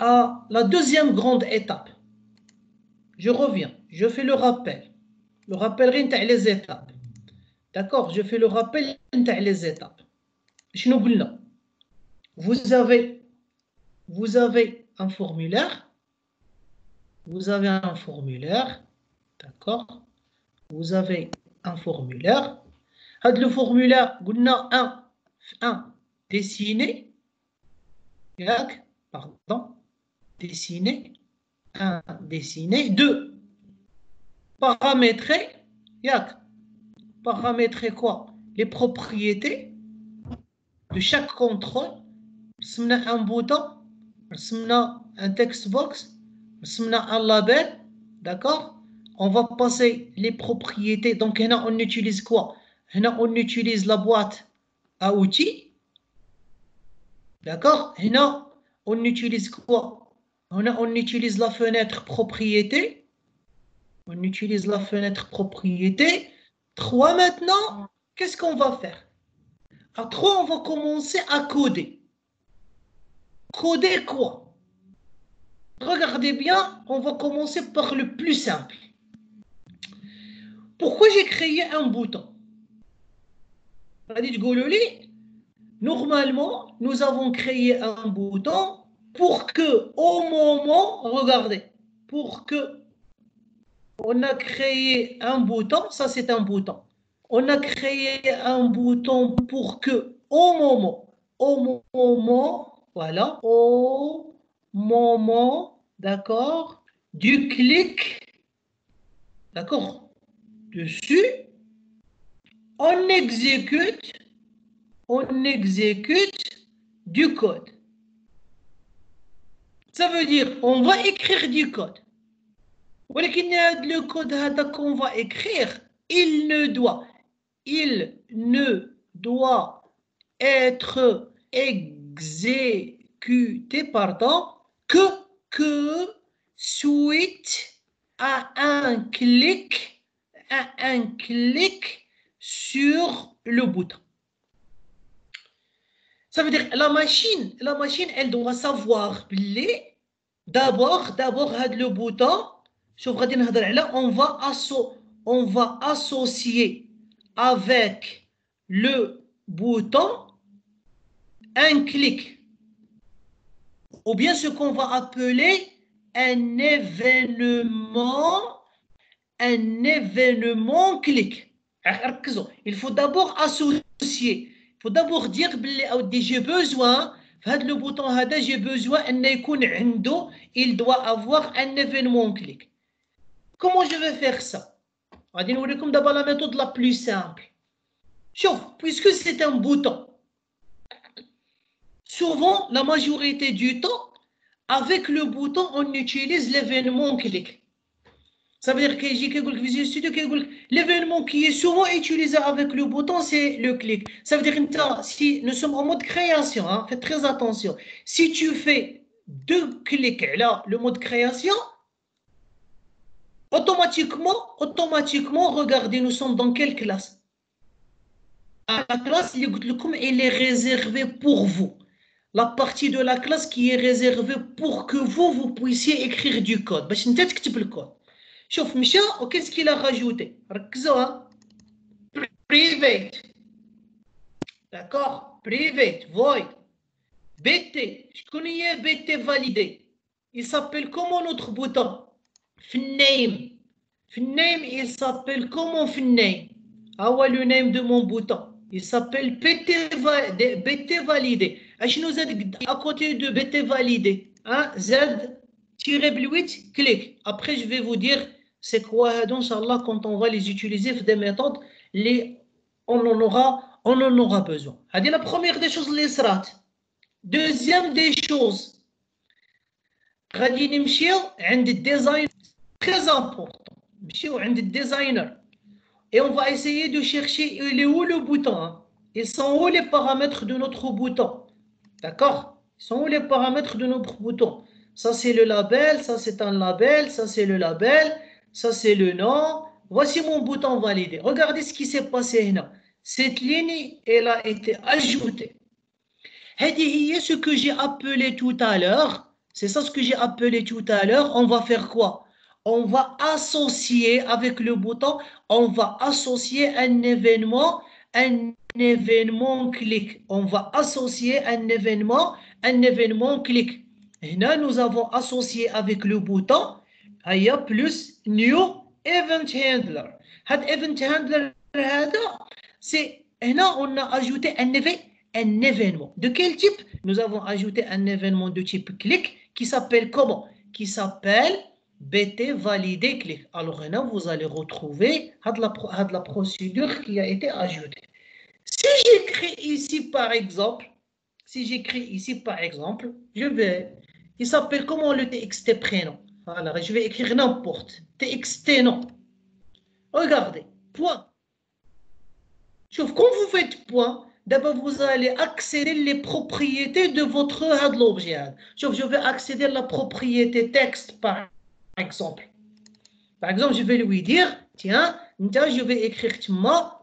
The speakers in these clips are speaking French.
à la deuxième grande étape. Je reviens, je fais le rappel. Le rappel les étapes. D'accord, je fais le rappel les étapes. Vous avez un formulaire. Vous avez un formulaire. D'accord. Vous avez un formulaire. Le formulaire, on a un dessiné. Pardon. Dessiné. Un dessiné. Deux. Paramétrer. Paramétrer quoi? Les propriétés de chaque contrôle. Un bouton. Un text box. Un label. D'accord? On va passer les propriétés. Donc, là, on utilise quoi? Là, on utilise la boîte à outils. D'accord? Là, on utilise quoi? Là, on utilise la fenêtre propriété. On utilise la fenêtre propriété. 3 maintenant, qu'est-ce qu'on va faire? À 3, on va commencer à coder. Coder quoi? Regardez bien, on va commencer par le plus simple. Pourquoi j'ai créé un bouton? Normalement, nous avons créé un bouton pour que, au moment, regardez, pour que on a créé un bouton, ça c'est un bouton. On a créé un bouton pour que, au moment, voilà, au moment, d'accord, du clic, d'accord, dessus, on exécute du code. Ça veut dire on va écrire du code. Le code qu'on va écrire, il ne doit être exécuté que suite à un clic sur le bouton. Ça veut dire la machine, elle doit savoir d'abord le bouton. On va associer avec le bouton un clic ou bien ce qu'on va appeler un événement clic. Il faut d'abord associer. Il faut d'abord dire j'ai besoin le bouton j'ai besoin il doit avoir un événement clic. Comment je vais faire ça? On va vous d'abord la méthode la plus simple. Puisque c'est un bouton, souvent la majorité du temps avec le bouton on utilise l'événement clic. Ça veut dire que Visual Studio l'événement qui est souvent utilisé avec le bouton, c'est le clic. Ça veut dire que si nous sommes en mode création, hein, faites très attention. Si tu fais 2 clics là, le mode création, automatiquement, regardez, nous sommes dans quelle classe? La classe, elle est réservée pour vous. La partie de la classe qui est réservée pour que vous puissiez écrire du code. باش انت تكتب الكود. شوف مشى وكيس qu'il a rajouté. ركزوا. Private. D'accord? Private, void. BT. شكون هي BT validé? Il s'appelle comment notre bouton? Name. Name, il s'appelle comment name? Ah ouais, le name de mon bouton. Il s'appelle BT validé. À côté de BT validé, hein? Z-8, clic. Après, je vais vous dire c'est quoi, Inch'Allah, quand on va les utiliser des méthodes, on en aura besoin. C'est la première des choses, les SRAT. Deuxième des choses, غادي نمشيو عند الديزاين très important. نمشيو عند designer. Et on va essayer de chercher il est où le bouton. Ils sont où les paramètres de notre bouton? D'accord? Ils sont où les paramètres de notre bouton? Ça c'est le label, ça c'est un label, ça c'est le label, ça c'est le nom. Voici mon bouton validé. Regardez ce qui s'est passé là. Cette ligne, elle a été ajoutée. C'est ce que j'ai appelé tout à l'heure C'est ça ce que j'ai appelé tout à l'heure. On va faire quoi? On va associer avec le bouton, on va associer un événement clic. On va associer un événement clic. Et là, nous avons associé avec le bouton, il y a plus new event handler. Cet event handler, c'est, et là, on a ajouté un événement. De quel type? Nous avons ajouté un événement de type clic qui s'appelle comment? Qui s'appelle BT validé clic. Alors là, vous allez retrouver la procédure qui a été ajoutée. Si j'écris ici par exemple, je vais, il s'appelle comment le TXT prénom? Alors, je vais écrire n'importe. TXT nom. Regardez, point. Sauf quand vous faites point, d'abord vous allez accéder les propriétés de votre l'objet. Je vais accéder à la propriété texte par exemple. Par exemple, je vais lui dire, tiens, je vais écrire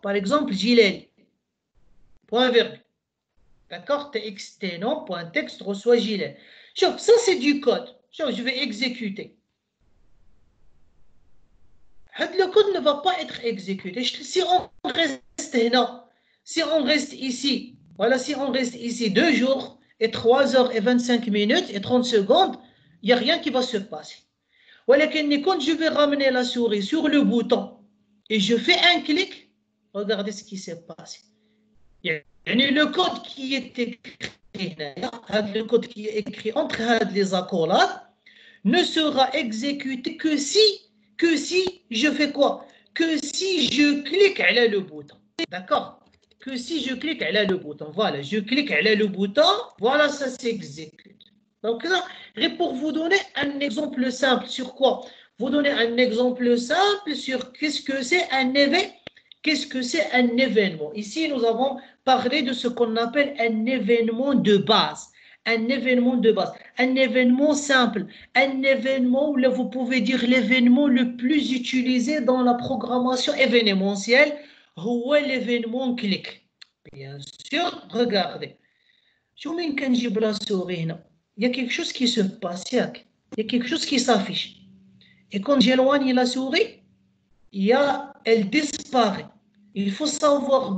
par exemple, gilet. Point virgule. D'accord? TXT nom, point texte, reçoit gilet. Ça c'est du code. Je vais exécuter. Le code ne va pas être exécuté. Si on reste ici, voilà, si on reste ici 2 jours et 3 heures et 25 minutes et 30 secondes, il n'y a rien qui va se passer. Voilà, quand je vais ramener la souris sur le bouton et je fais un clic, regardez ce qui s'est passé. Le code qui est écrit, entre les accolades ne sera exécuté que si je fais quoi? Que si je clique à le bouton. D'accord? Que si je clique à le bouton. Voilà, je clique à le bouton, voilà, ça s'exécute. Donc là, pour vous donner un exemple simple sur quoi? Vous donner un exemple simple sur qu'est-ce que c'est un événement. Qu'est-ce que c'est un événement? Ici, nous avons parlé de ce qu'on appelle un événement de base. Un événement de base, un événement simple, un événement où là, vous pouvez dire l'événement le plus utilisé dans la programmation événementielle, c'est l'événement clic. Bien sûr, regardez. Il y a quelque chose qui se passe, il y a quelque chose qui s'affiche. Et quand j'éloigne la souris, elle disparaît. Il faut savoir,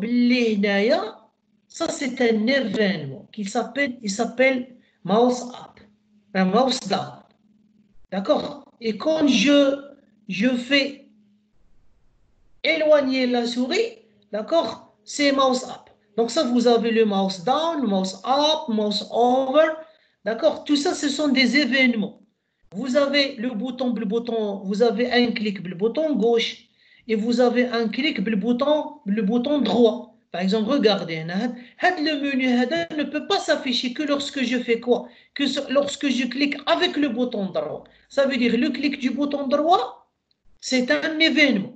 ça c'est un événement il s'appelle mouse up, un mouse down. D'accord? Et quand je fais éloigner la souris, d'accord? C'est mouse up. Donc ça, vous avez le mouse down, mouse up, mouse over. D'accord? Tout ça, ce sont des événements. Vous avez le bouton, vous avez un clic, le bouton gauche. Et vous avez un clic, le bouton droit. Par exemple, regardez, le menu ne peut pas s'afficher que lorsque je fais quoi? Que lorsque je clique avec le bouton droit. Ça veut dire le clic du bouton droit, c'est un événement.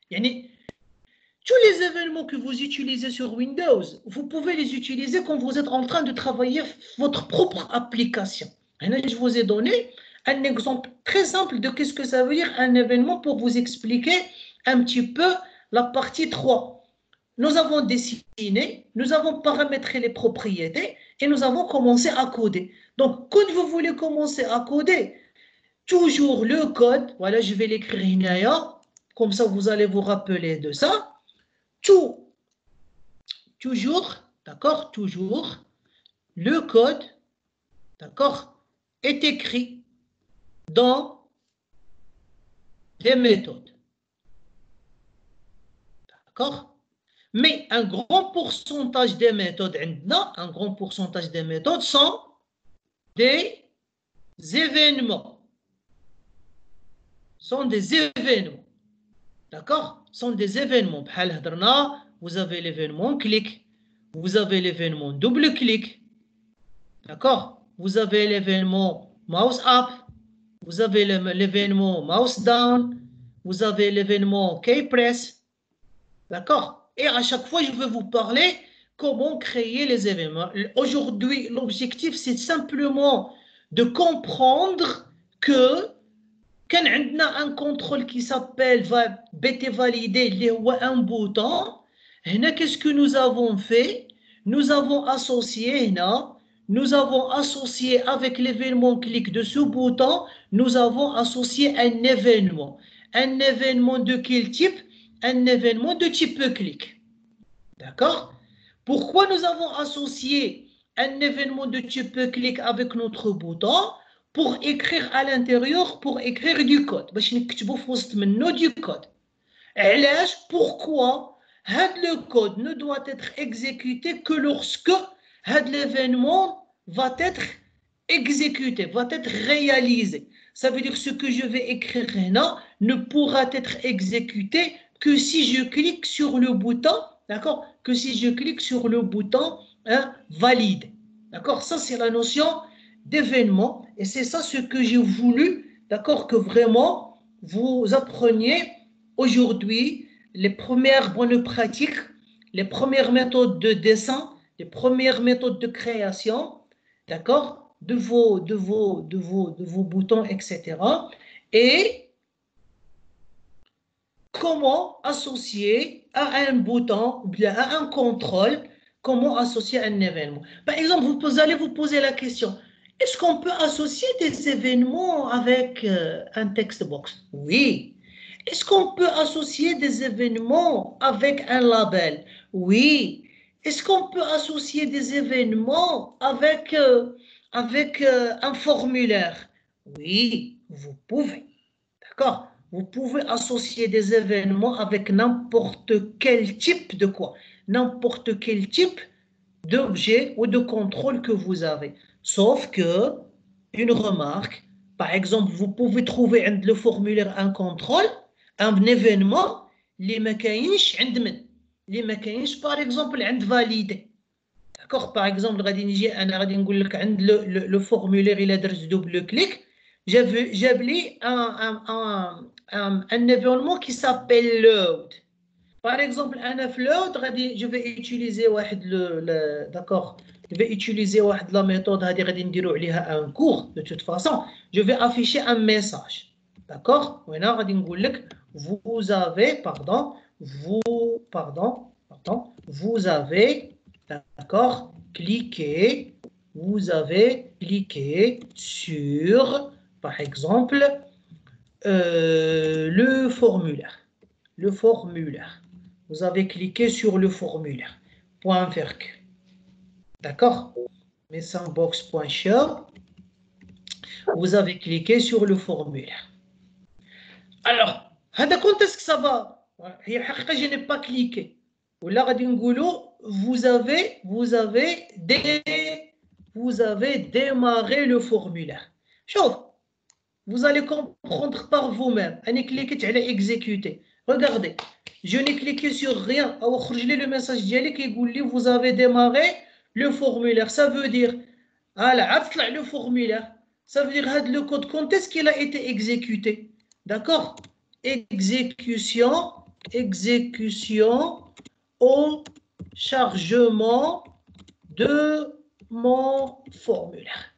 Tous les événements que vous utilisez sur Windows, vous pouvez les utiliser quand vous êtes en train de travailler votre propre application. Et là, je vous ai donné un exemple très simple de qu'est-ce que ça veut dire un événement pour vous expliquer un petit peu la partie 3. Nous avons dessiné, nous avons paramétré les propriétés et nous avons commencé à coder. Donc, quand vous voulez commencer à coder, toujours le code, voilà, je vais l'écrire Inaya, comme ça vous allez vous rappeler de ça. Toujours, d'accord, toujours, le code, d'accord, est écrit dans des méthodes. D'accord? Mais un grand pourcentage des méthodes, un grand pourcentage des méthodes sont des événements. Sont des événements. D'accord? Sont des événements. Vous avez l'événement clic, vous avez l'événement double clic. D'accord? Vous avez l'événement mouse up, vous avez l'événement mouse down, vous avez l'événement keypress. D'accord? Et à chaque fois, je vais vous parler comment créer les événements. Aujourd'hui, l'objectif, c'est simplement de comprendre que quand on a un contrôle qui s'appelle BT validé, il y a un bouton. Qu'est-ce que nous avons fait? Nous avons associé nous avons associé avec l'événement clic de ce bouton, nous avons associé un événement. Un événement de quel type? Un événement de type clic. D'accord? Pourquoi nous avons associé un événement de type clic avec notre bouton? Pour écrire à l'intérieur, pour écrire du code. باش نكتبوا في وسط منه du code. علاش? Pourquoi? Le code ne doit être exécuté que lorsque l'événement va être exécuté, va être réalisé. Ça veut dire que ce que je vais écrire là ne pourra être exécuté que si je clique sur le bouton, d'accord? Que si je clique sur le bouton valide. D'accord? Ça, c'est la notion d'événement et c'est ça ce que j'ai voulu, d'accord? Que vraiment vous appreniez aujourd'hui les premières bonnes pratiques, les premières méthodes de dessin, les premières méthodes de création, d'accord, de vos boutons, etc. Et comment associer à un bouton, bien à un contrôle, comment associer un événement. Par exemple, vous allez vous poser la question, est-ce qu'on peut associer des événements avec un text box? Oui. Est-ce qu'on peut associer des événements avec un label? Oui. Est-ce qu'on peut associer des événements avec un formulaire? Oui, vous pouvez. D'accord? Vous pouvez associer des événements avec n'importe quel type de quoi? N'importe quel type d'objet ou de contrôle que vous avez. Sauf que, une remarque, par exemple, vous pouvez trouver le formulaire un contrôle, un événement, les mécanismes, les mécanismes, par exemple, عند validé. D'accord? Par exemple, le formulaire, il a double clic. J'ai appelé un événement qui s'appelle load. Par exemple, un load, je vais utiliser d'accord, je vais utiliser la méthode un cours. De toute façon, je vais afficher un message. D'accord? Vous avez, vous avez, d'accord, vous avez cliqué sur, par exemple, le formulaire. Le formulaire. Vous avez cliqué sur le formulaire. Point .virg. D'accord? Messagebox.show. Vous avez cliqué sur le formulaire. Alors, quand est-ce que ça va? Je n'ai pas cliqué. Vous avez démarré le formulaire. Chauffe. Vous allez comprendre par vous-même. Cliquez sur exécuter. Regardez. Je n'ai cliqué sur rien. Le message qui dit vous avez démarré le formulaire. Ça veut dire le formulaire. Ça veut dire le code. Quand est-ce qu'il a été exécuté? D'accord? Exécution au chargement de mon formulaire.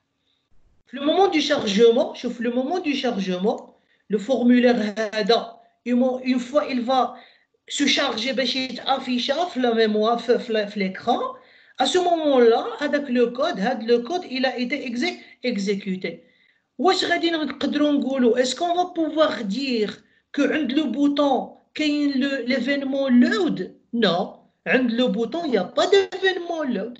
Le moment du chargement, le moment du chargement, le formulaire une fois il va se charger, affiché la mémoire, l'écran. À ce moment-là, avec le code, il a été exécuté. Est-ce qu'on va pouvoir dire que le bouton, l'événement load? Non, le bouton, il n'y a pas d'événement load.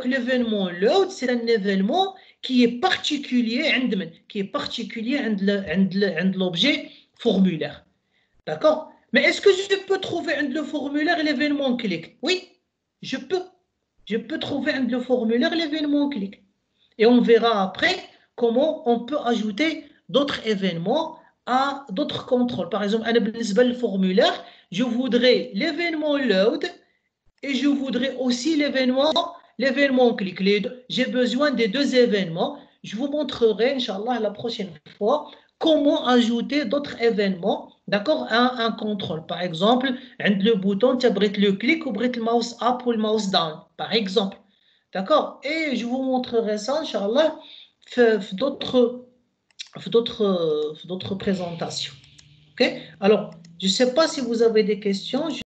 L'événement load, c'est un événement qui est particulier عند l'objet formulaire. D'accord? Mais est-ce que je peux trouver le formulaire l'événement clic? Oui, je peux. Je peux trouver le formulaire l'événement clic. Et on verra après comment on peut ajouter d'autres événements à d'autres contrôles. Par exemple, le formulaire, je voudrais l'événement load et je voudrais aussi l'événement clic. J'ai besoin des deux événements. Je vous montrerai, Inch'Allah, la prochaine fois, comment ajouter d'autres événements, d'accord, à un contrôle. Par exemple, le bouton, tu as le clic ou le mouse up ou le mouse down, par exemple. D'accord? Et je vous montrerai ça, Inch'Allah, d'autres présentations. Ok? Alors, je ne sais pas si vous avez des questions.